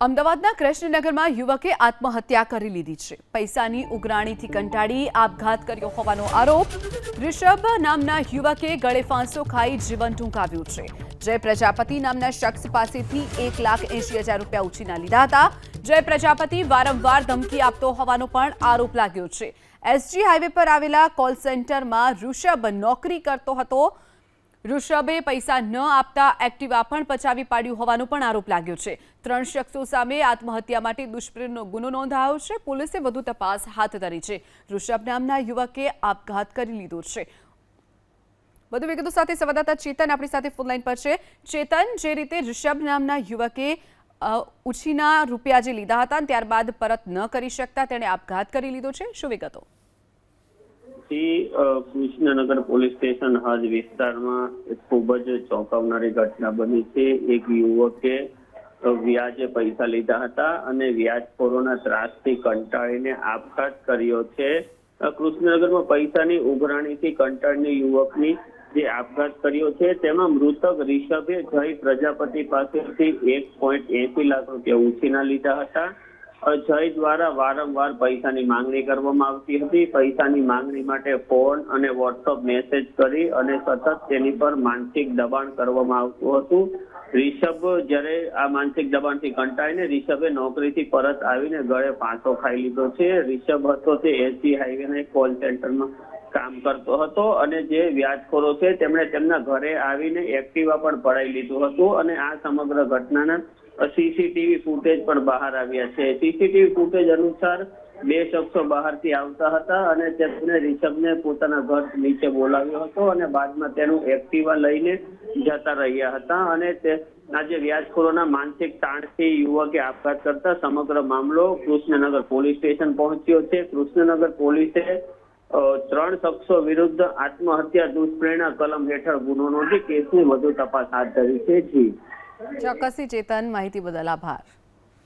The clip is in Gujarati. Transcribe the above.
અમદાવાદના કૃષ્ણનગરમાં યુવકે આત્મહત્યા કરી લીધી છે। પૈસાની ઉઘરાણીથી કંટાળી આપઘાત કર્યો હોવાનો આરોપ। ઋષભ નામના યુવકે ગળે ફાંસો ખાઈ જીવન ટૂંકાવ્યું છે। જય પ્રજાપતિ નામના શખ્સ પાસેથી 1,80,000 રૂપિયા ઉછીના લીધા હતા। જય પ્રજાપતિ વારંવાર ધમકી આપતો હોવાનો પણ આરોપ લાગ્યો છે। એસજી હાઈવે પર આવેલા કોલ સેન્ટરમાં ઋષભ નોકરી કરતો હતો। ઋષભે પૈસા ન આપતા એક્ટિવા પણ પચાવી પાડ્યું હોવાનો પણ આરોપ લાગ્યો છે। 3 શખ્સો સામે આત્મહત્યા માટે દુષ્પ્રેરનો ગુનો નોંધાયો છે। પોલીસે વધુ તપાસ હાથ ધરી છે। ઋષભ નામના યુવકે આપઘાત કરી લીધો છે। વધુ વિગતો સાથે સંવાદદાતા ચેતન આપણી સાથે ફોન લાઈન પર છે। ચેતન, જે રીતે ઋષભ નામના યુવકે ઉછીના રૂપિયા જે લીધા હતા ત્યારબાદ પરત ન કરી શકતા તેણે આપઘાત કરી લીધો છે, શું વિગતો? કૃષ્ણનગર પોલીસ સ્ટેશન હદ વિસ્તારમાં ખૂબ જ ચોંકાવનારી ઘટના બની છે। એક યુવકે વ્યાજે પૈસા લીધા હતા અને વ્યાજખોરોના ત્રાસથી કંટાળીને આપઘાત કર્યો છે। કૃષ્ણનગરમાં પૈસાની ઉઘરાણીથી કંટાળીને યુવકની જે આપઘાત કર્યો છે તેમાં મૃતક ઋષભે જય પ્રજાપતિ પાસેથી 1.80 લાખ રૂપિયા ઉછીના લીધા હતા। જય દ્વારા વારંવાર પૈસાની માંગણી કરવામાં આવતી હતી। પૈસાની માંગણી માટે ફોન અને વોટ્સઅપ મેસેજ કરી અને સતત તેની પર માનસિક દબાણ કરવામાં આવતું હતું। ઋષભ જ્યારે આ માનસિક દબાણથી કંટાળીને ઋષભે નોકરીથી પરત આવીને ગળે ફાંસો ખાઈ લીધો છે। ઋષભ હતો તે એસજી હાઈવેના કોલ સેન્ટરમાં કામ કરતો હતો અને જે વ્યાજખોરો છે તેમણે તેમના ઘરે આવીને એક્ટિવા પણ પડાવી લીધું હતું અને આ સમગ્ર ઘટનાના સીસીટીવી ફૂટેજ પણ બહાર આવ્યા છે। સીસીટીવી ફૂટેજ અનુસાર 2 શખ્સો બહારથી આવતા હતા અને તેમણે ઋષભને પોતાના ઘર નીચે બોલાવ્યો હતો અને બાદમાં તેનું એક્ટિવા લઈને જતા રહ્યા હતા અને તે આજે વ્યાજખોરોના માનસિક તાણથી યુવકે આપઘાત કરતા સમગ્ર મામલો કૃષ્ણનગર પોલીસ સ્ટેશન પહોંચ્યો છે। કૃષ્ણનગર પોલીસે 3 શખ્સો વિરુદ્ધ આત્મહત્યા દુષ્પ્રેરણા કલમ હેઠળ ગુનો નોંધી કેસની વધુ તપાસ હાથ ધરી છે। ચોક્કસથી ચેતન, માહિતી બદલ આભાર।